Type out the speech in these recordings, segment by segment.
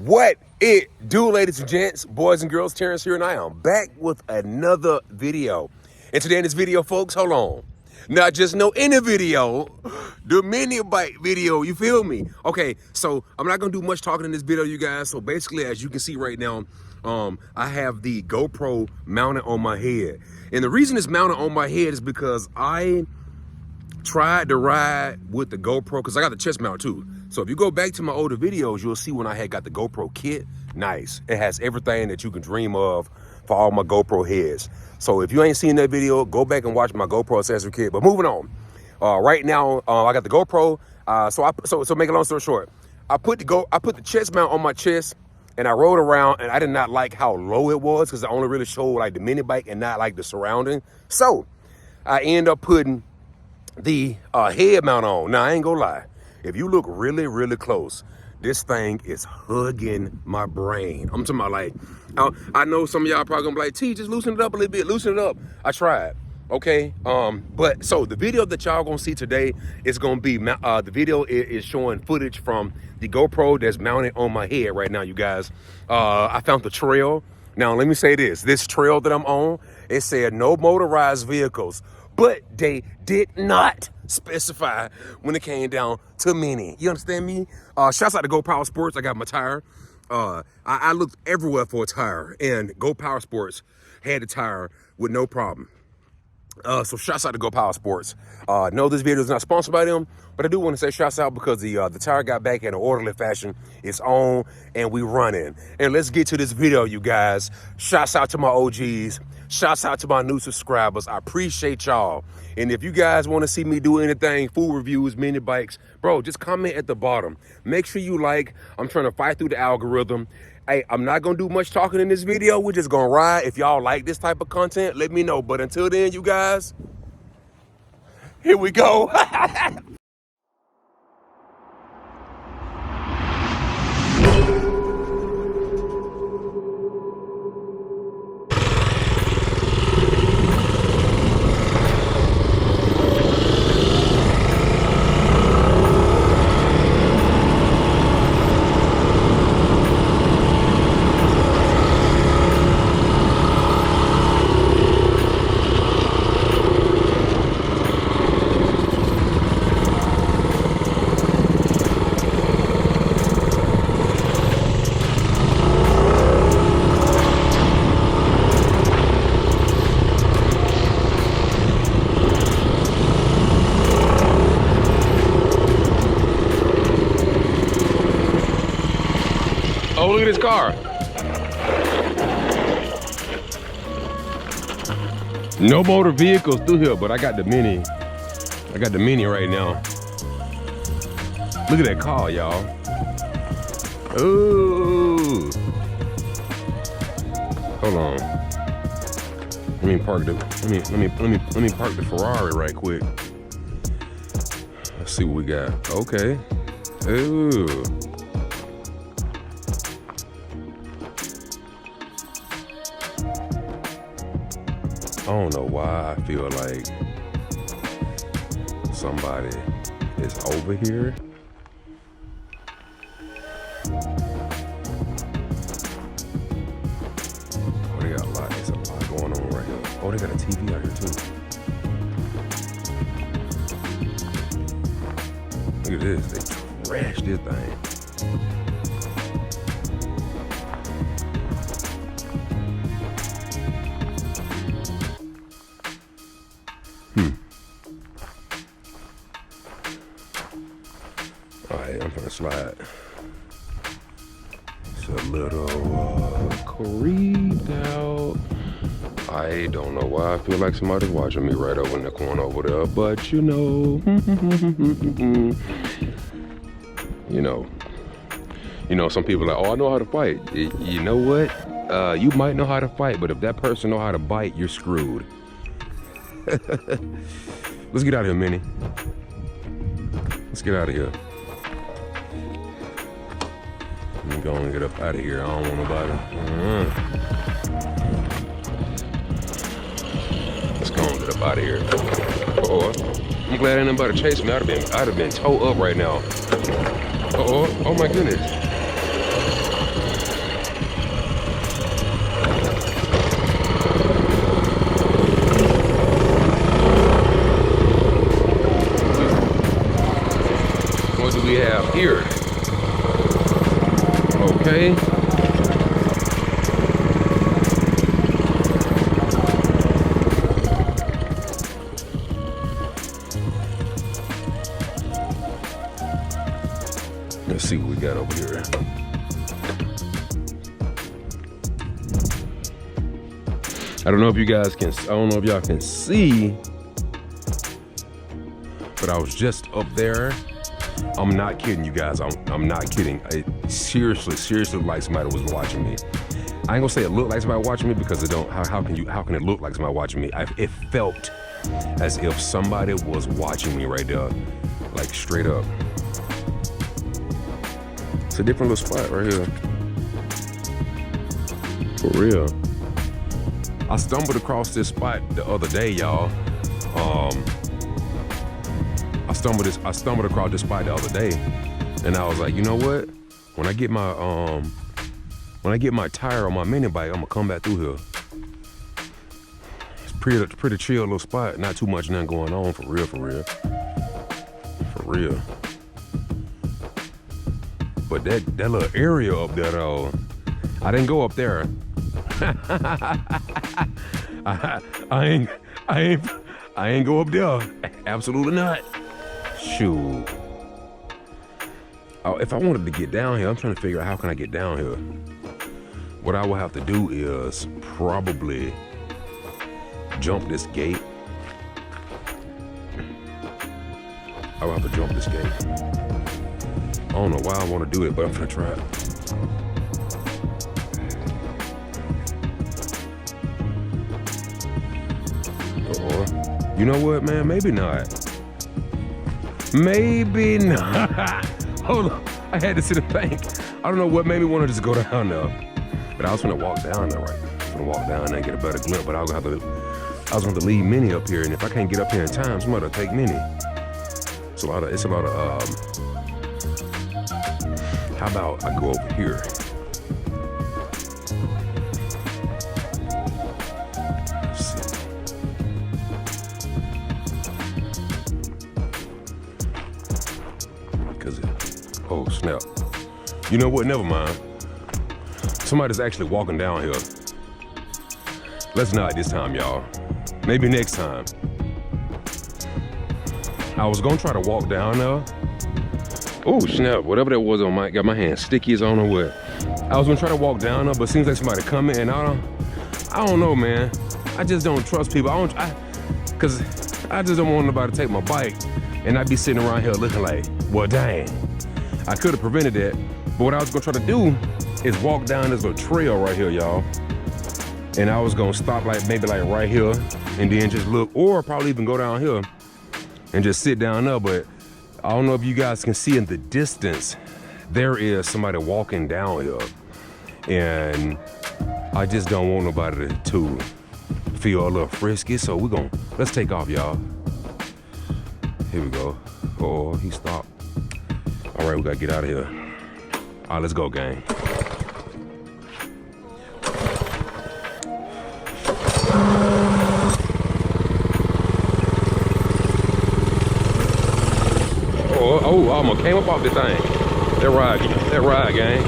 What it do, ladies and gents, boys and girls, Terrence here, and I am back with another video. And today in this video, folks, hold on. Not just no any video, the mini bike video, you feel me? Okay, so I'm not gonna do much talking in this video, you guys. So basically, as you can see right now, I have the GoPro mounted on my head. And the reason it's mounted on my head is because I tried to ride with the GoPro, because I got the chest mount too. So if you go back to my older videos, you'll see when I had got the GoPro kit. Nice. It has everything that you can dream of for all my GoPro heads. So if you ain't seen that video, go back and watch my GoPro accessory kit. But moving on. Right now, I got the GoPro. So make a long story short, I put the chest mount on my chest, and I rode around, and I did not like how low it was because I only really showed like the mini bike and not like the surrounding. So I end up putting the head mount on. Now I ain't gonna lie, if you look really, really close, this thing is hugging my brain. I'm talking about like, I know some of y'all probably gonna be like, T, just loosen it up a little bit, loosen it up. I tried, okay? But so the video that y'all gonna see today is gonna be, the video is showing footage from the GoPro that's mounted on my head right now, you guys. I found the trail. Now let me say this trail that I'm on, it said no motorized vehicles, but they did not specify when it came down to mini. You understand me? Shouts out to Go Power Sports. I got my tire. I looked everywhere for a tire, and Go Power Sports had the tire with no problem. So shouts out to Go Power Sports. No, this video is not sponsored by them, but I do want to say shouts out because the tire got back in an orderly fashion. It's on, and we running. And let's get to this video, you guys. Shouts out to my OGs. Shouts out to my new subscribers. I appreciate y'all. And if you guys want to see me do anything, food reviews, mini bikes, bro, just comment at the bottom. Make sure you like. I'm trying to fight through the algorithm. Hey, I'm not going to do much talking in this video. We're just going to ride. If y'all like this type of content, let me know. But until then, you guys, here we go. Oh, look at this car. No motor vehicles through here, but I got the mini. I got the mini right now. Look at that car, y'all. Ooh. Hold on. Let me park the Ferrari right quick. Let's see what we got. Okay. Ooh. I don't know why I feel like somebody is over here. Oh, they got a lot. There's a lot going on right here. Oh, they got a TV out here too. Look at this. They trashed this thing. Alright, I'm gonna slide. It's a little creeped out. I don't know why I feel like somebody's watching me right over in the corner over there, but you know, you know, some people are like, oh, I know how to fight. You know what? You might know how to fight, but if that person know how to bite, you're screwed. Let's get out of here, Minnie. Let's get out of here. Let me go and get up out of here. I don't want nobody. Let's go and get up out of here. Oh, I'm glad ain't nobody chasing me. I'd have been towed up right now. Oh my goodness. Okay. Let's see what we got over here. I don't know if you guys can, I don't know if y'all can see, but I was just up there. I'm not kidding you guys, I'm not kidding. It seriously looked like somebody was watching me. I ain't gonna say it looked like somebody watching me because it don't, how can it look like somebody watching me? It felt as if somebody was watching me right there, like straight up. It's a different little spot right here. For real. I stumbled across this spot the other day, y'all. I stumbled across this spot the other day, and I was like, you know what? When I get my tire on my mini bike, I'm gonna come back through here. It's pretty chill little spot. Not too much nothing going on, for real. But that little area up there though, I didn't go up there. I ain't go up there. Absolutely not. Shoot. Oh, if I wanted to get down here, I'm trying to figure out how can I get down here. What I will have to do is probably jump this gate. I will have to jump this gate. I don't know why I want to do it, but I'm gonna try it. You know what, man? Maybe not. Maybe not. Hold on. I had to sit and think. I don't know what made me want to just go down there. But I was gonna walk down there, right? I was gonna walk down there and get a better glimpse, but I was gonna leave Minnie up here, and if I can't get up here in time, somebody will take Minnie. It's a lot of how about I go over here? Oh snap. You know what, never mind. Somebody's actually walking down here. Let's not this time, y'all. Maybe next time. I was gonna try to walk down there. Oh snap, whatever that was on my, got my hand sticky as I don't know what. I was gonna try to walk down there, but it seems like somebody coming and I don't know, man. I just don't trust people. Cause I just don't want nobody to take my bike and I'd be sitting around here looking like, well, dang. I could have prevented that, but what I was gonna try to do is walk down this little trail right here, y'all. And I was gonna stop maybe right here and then just look, or probably even go down here and just sit down there. But I don't know if you guys can see in the distance, there is somebody walking down here. And I just don't want nobody to feel a little frisky. So let's take off, y'all. Here we go. Oh, he stopped. All right, we gotta get out of here. All right, let's go, gang. Oh, I almost came up off this thing. That ride, gang.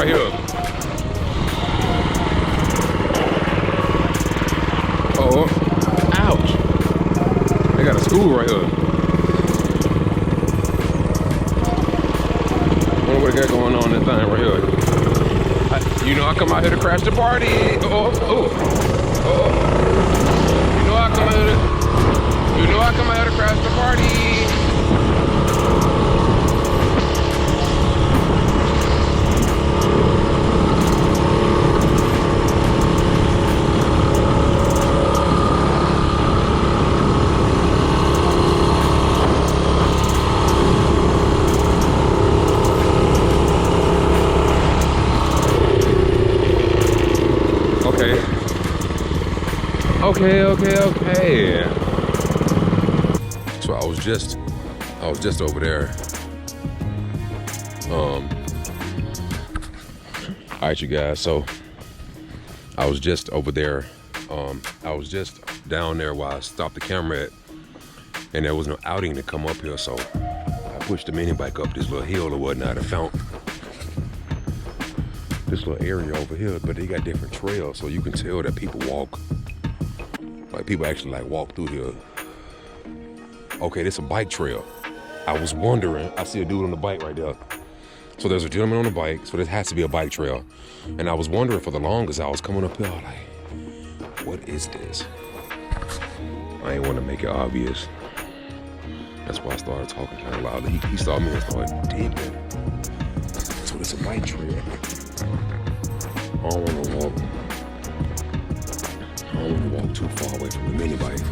right here. Oh, ouch. They got a school right here. I wonder what they got going on in that thing right here. You know I come out here to crash the party. Oh. You know I come out here to crash the party. Okay. So I was just over there. All right, you guys. So I was just over there. I was just down there while I stopped the camera at, and there was no outing to come up here. So I pushed the mini bike up this little hill or whatnot. I found this little area over here, but they got different trails, so you can tell that people walk. Like people actually like walk through here. Okay, this is a bike trail. I was wondering, I see a dude on the bike right there. So there's a gentleman on the bike, so this has to be a bike trail. And I was wondering for the longest, I was coming up here, I was like, what is this? I ain't want to make it obvious. That's why I started talking kind of loudly. He saw me and started digging. So it's a bike trail. I don't want to walk too far away from the mini bike,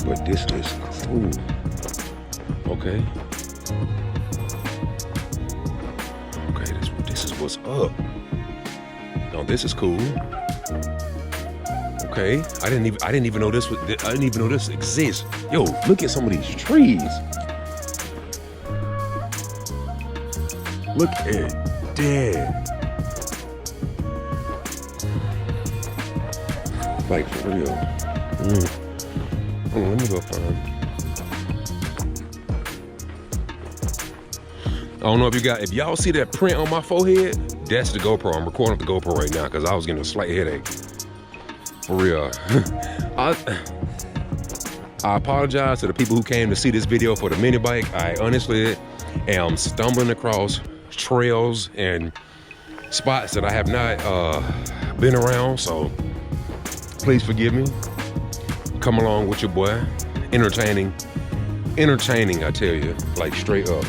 but this is cool. Okay, this is what's up. Now this is cool. Okay, I didn't even know this exists. Yo, look at some of these trees. Look at that. Like for real. Hold on, let me go find. I don't know if y'all see that print on my forehead, that's the GoPro. I'm recording with the GoPro right now because I was getting a slight headache. For real. I apologize to the people who came to see this video for the mini bike. I honestly am stumbling across trails and spots that I have not been around, so please forgive me. Come along with your boy. Entertaining, I tell you, like straight up.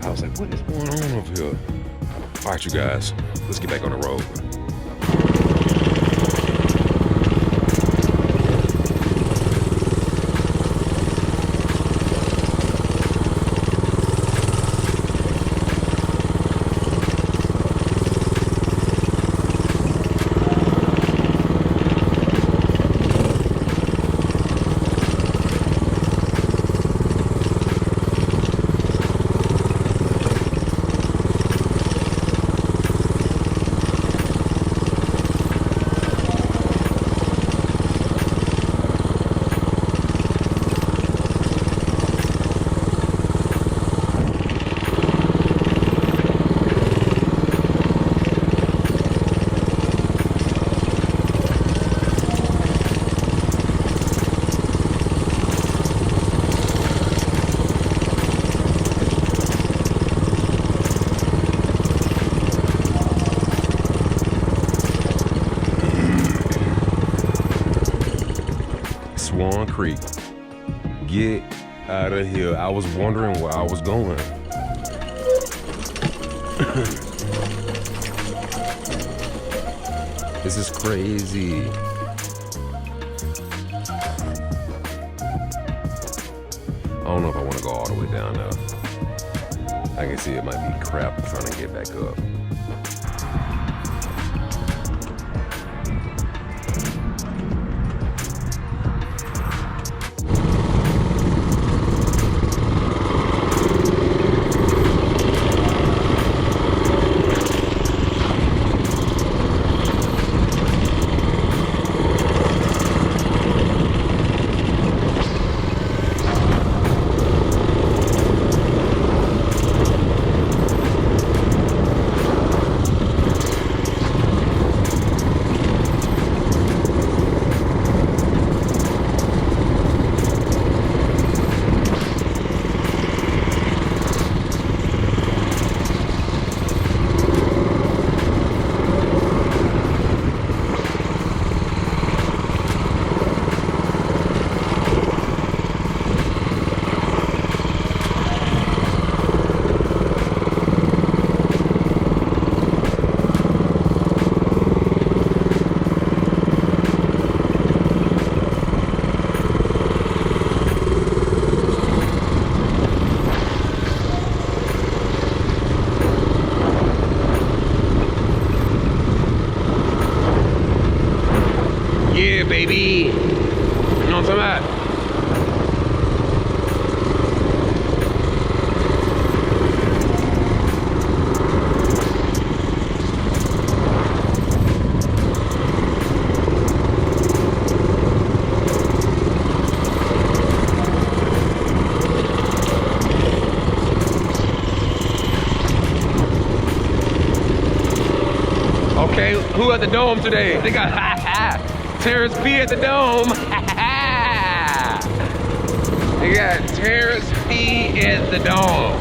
I was like, what is going on over here? All right, you guys, let's get back on the road. Swan Creek. Get out of here. I was wondering where I was going. This is crazy. I don't know if I want to go all the way down now. I can see it might be crap trying to get back up. at. Okay, who at the Dome today? They got Terrence P at the Dome. They got Terrence P at the Dome.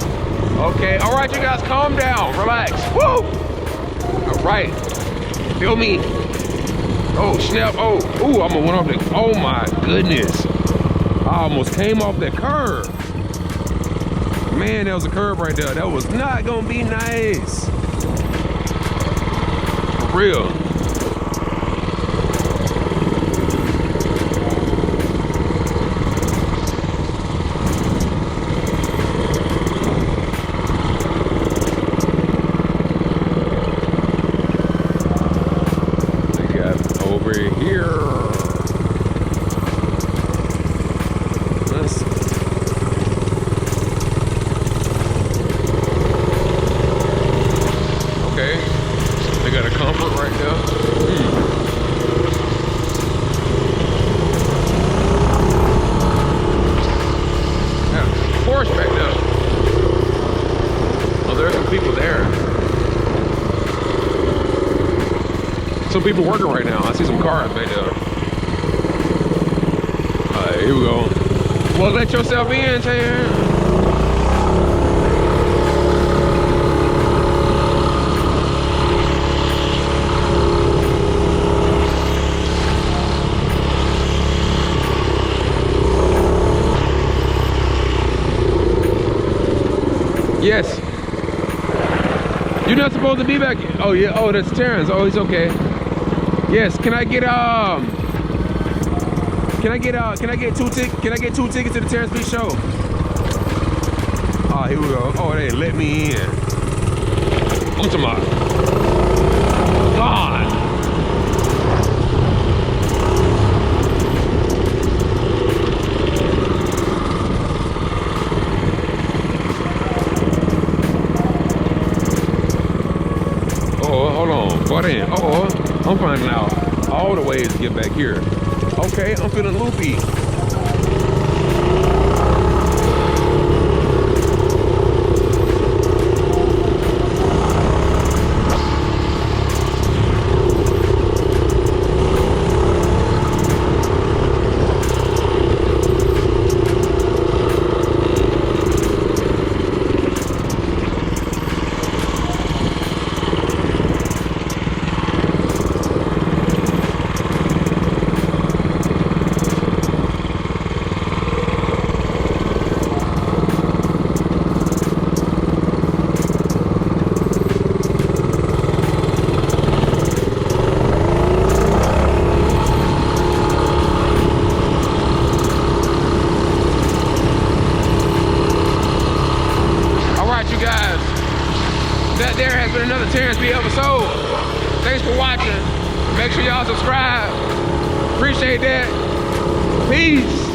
Okay, all right, you guys, calm down, relax. Woo! All right, feel me. Oh, snap. Oh, ooh, I'm gonna went off the, oh my goodness. I almost came off that curb. Man, that was a curb right there. That was not gonna be nice. For real. Some people working right now. I see some cars back there. Alright, here we go. Well, let yourself in, Taylor. Yes. You're not supposed to be back. Oh yeah. Oh, that's Terrence. Oh, he's okay. Yes. Can I get two tickets to the Terrence B show? Oh, here we go. Oh, they let me in. I'm talking about God. Oh, hold on. Butt in. Oh, I'm finding out all the ways to get back here. Okay, I'm feeling loopy. That there has been another Terrence B episode. Thanks for watching. Make sure y'all subscribe. Appreciate that. Peace.